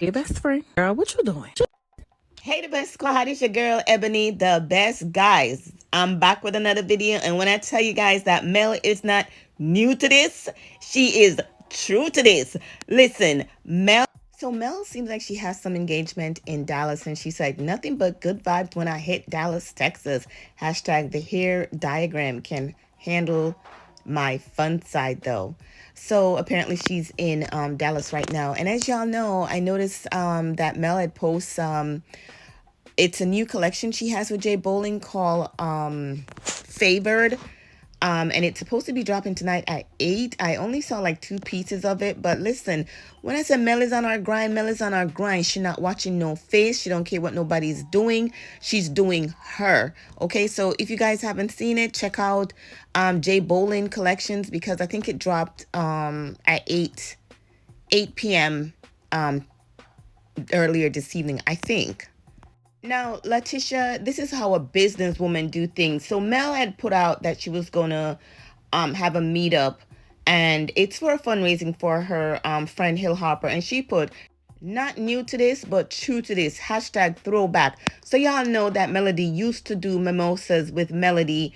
Your best friend. Girl, what you doing? Hey, the best squad, it's your girl Ebony, the best guys. I'm back with another video, and when I tell you guys that Mel is not new to this, she is true to this. Listen, Mel seems like she has some engagement in Dallas, and she's like, nothing but good vibes when I hit Dallas, Texas. Hashtag the hair diagram can handle my fun side though. So apparently she's in Dallas right now. And as y'all know, I noticed that Mel had posts it's a new collection she has with Jay Bowling called Favored. And it's supposed to be dropping tonight at 8. I only saw like 2 pieces of it. But listen, when I said Mel is on our grind, Mel is on our grind. She's not watching no face. She don't care what nobody's doing. She's doing her. Okay, so if you guys haven't seen it, check out Jay Bowling Collections because I think it dropped at 8 p.m. Earlier this evening, I think. Now, Letitia, this is how a businesswoman do things. So Mel had put out that she was gonna have a meetup, and it's for a fundraising for her friend Hill Harper, and she put not new to this, but true to this. Hashtag throwback. So y'all know that Melody used to do mimosas with Melody.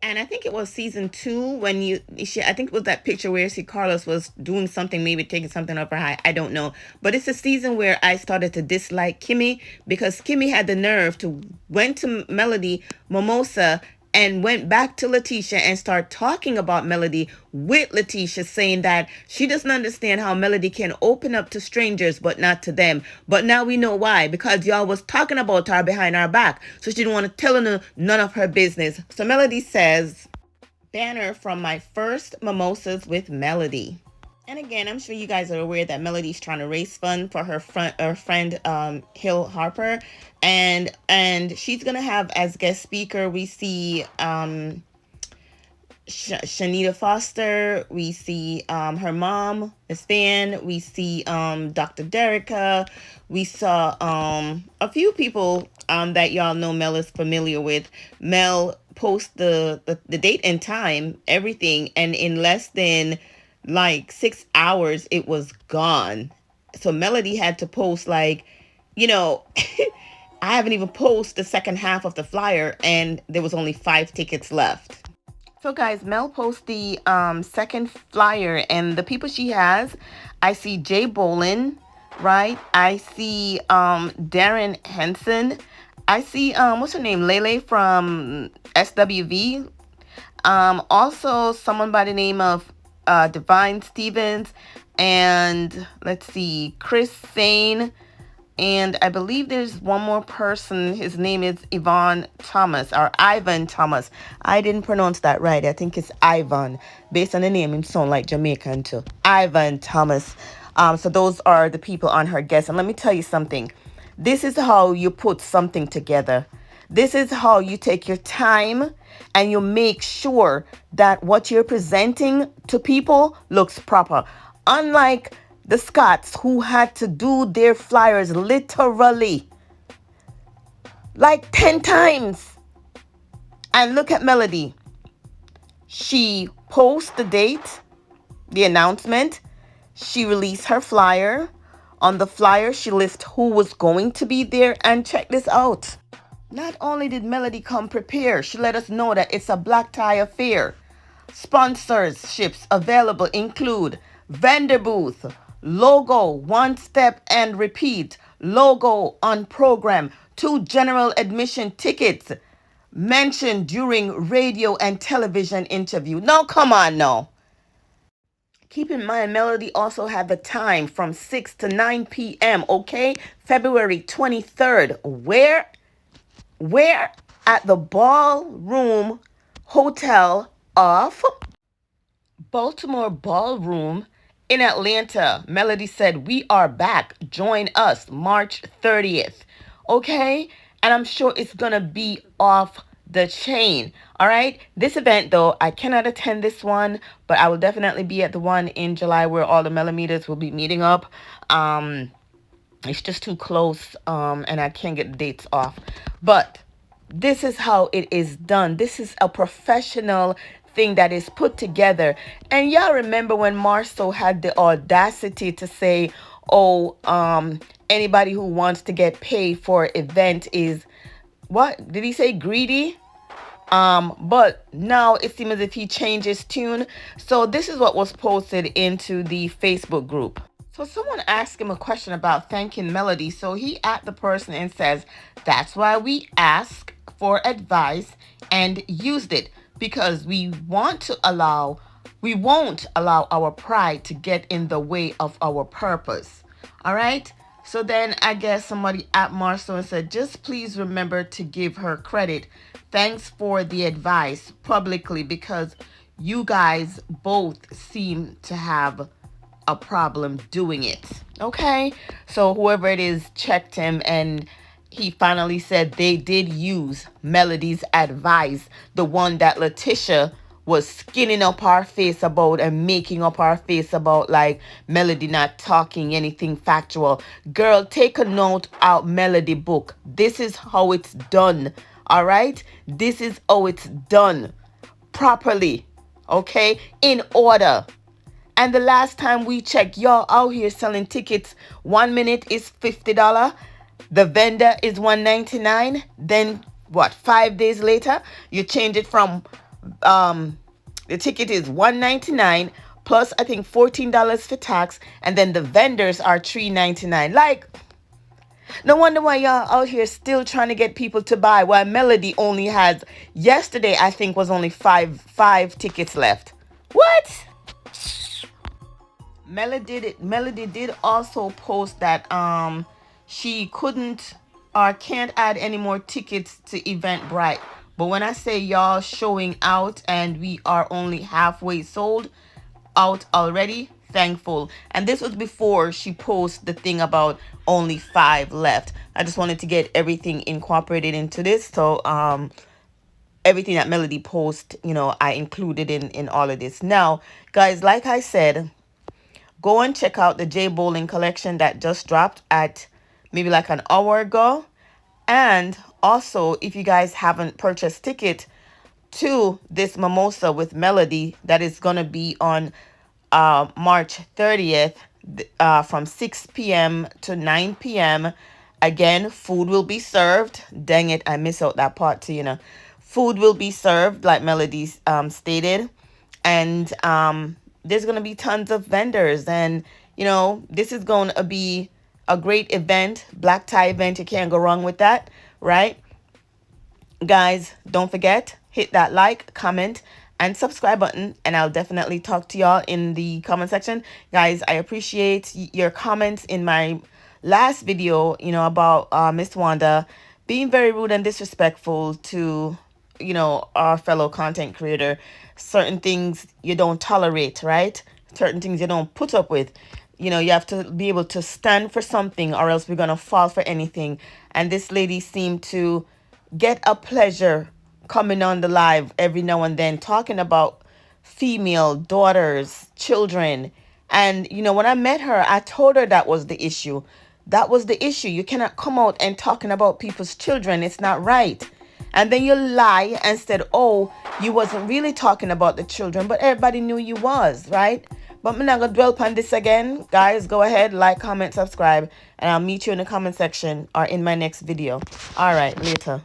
And I think it was season 2 when I think it was that picture where see Carlos was doing something, maybe taking something up her high. I don't know. But it's a season where I started to dislike Kimmy because Kimmy had the nerve to went to Melody Mimosa and went back to Letitia and start talking about Melody with Letitia, saying that she doesn't understand how Melody can open up to strangers but not to them. But now we know why, because y'all was talking about her behind our back, so she didn't want to tell her none of her business. So Melody says, banner from my first mimosas with Melody. And again, I'm sure you guys are aware that Melody's trying to raise fund for her friend Hill Harper, and she's gonna have as guest speaker. We see Shanita Foster. We see her mom, Miss Van. We see Dr. Derica. We saw a few people that y'all know Mel is familiar with. Mel post the date and time, everything, and in less than like 6 hours, it was gone. So Melody had to post like, you know, I haven't even posted the second half of the flyer, and there was only 5 tickets left. So guys, Mel posts the second flyer, and the people she has, I see Jay Bolin, right? I see Darren Henson. I see what's her name? Lele from SWV. Also someone by the name of Divine Stevens, and let's see, Chris Sane, and I believe there's one more person. His name is Ivan Thomas or Ivan Thomas. I didn't pronounce that right. I think it's Ivan. Based on the name, it sounds like Jamaican too. Ivan Thomas. So those are the people on her guest. And let me tell you something. This is how you put something together. This is how you take your time and you make sure that what you're presenting to people looks proper. Unlike the Scots who had to do their flyers literally like 10 times. And look at Melody. She posts the date, the announcement. She released her flyer. On the flyer, she lists who was going to be there. And check this out. Not only did Melody come prepared, she let us know that it's a black tie affair. Sponsorships available include vendor booth, logo, one step and repeat, logo on program, 2 general admission tickets mentioned during radio and television interview. Now, come on now. Keep in mind, Melody also had the time from 6 to 9 p.m., okay? February 23rd. Where? At the Ballroom Hotel of Baltimore Ballroom in Atlanta. Melody said, we are back. Join us March 30th. Okay? And I'm sure it's going to be off the chain. All right? This event, though, I cannot attend this one, but I will definitely be at the one in July where all the millimeters will be meeting up. It's just too close, and I can't get the dates off. But this is how it is done. This is a professional thing that is put together. And y'all remember when Marsue had the audacity to say, oh, anybody who wants to get paid for event is, what did he say, greedy? But now it seems as if he changed his tune. So this is what was posted into the Facebook group. So someone asked him a question about thanking Melody. So he at the person and says, that's why we ask for advice and used it, because we won't allow our pride to get in the way of our purpose. All right. So then I guess somebody at Marsue said, just please remember to give her credit. Thanks for the advice publicly, because you guys both seem to have a problem doing it. Okay. So whoever it is checked him, and he finally said they did use Melody's advice, the one that Letitia was skinning up our face about and making up our face about, like Melody not talking anything factual. Girl, take a note out Melody book. This is how it's done. All right. This is how it's done properly. Okay. In order. And the last time we checked, y'all out here selling tickets. 1 minute is $50. The vendor is $1.99. Then what? 5 days later, you change it from the ticket is $1.99 plus I think $14 for tax, and then the vendors are $3.99. Like, no wonder why y'all out here still trying to get people to buy. While Melody only has, yesterday I think was only five tickets left. What? Melody did also post that she couldn't or can't add any more tickets to Eventbrite. But when I say y'all showing out and we are only halfway sold out already, thankful. And this was before she posted the thing about only 5 left. I just wanted to get everything incorporated into this. So everything that Melody post, I included in all of this. Now, guys, like I said, go and check out the J Bowling collection that just dropped at maybe like an hour ago. And also, if you guys haven't purchased ticket to this Mimosa with Melody, that is going to be on March 30th from 6 p.m. to 9 p.m. Again, food will be served. Dang it, I miss out that part too, Food will be served, like Melody stated. And there's going to be tons of vendors. And, this is going to be a great event. Black tie event. You can't go wrong with that, right? Guys, don't forget, hit that like, comment, and subscribe button, and I'll definitely talk to y'all in the comment section. Guys, I appreciate your comments in my last video, about Miss Wanda being very rude and disrespectful to, our fellow content creator. Certain things you don't tolerate, right? Certain things you don't put up with. You have to be able to stand for something, or else we're going to fall for anything. And this lady seemed to get a pleasure coming on the live every now and then, talking about female daughters, children. And, when I met her, I told her that was the issue. That was the issue. You cannot come out and talking about people's children. It's not right. And then you lie and said, oh, you wasn't really talking about the children, but everybody knew you was, right? But I'm not going to dwell upon this again. Guys, go ahead, like, comment, subscribe, and I'll meet you in the comment section or in my next video. All right, later.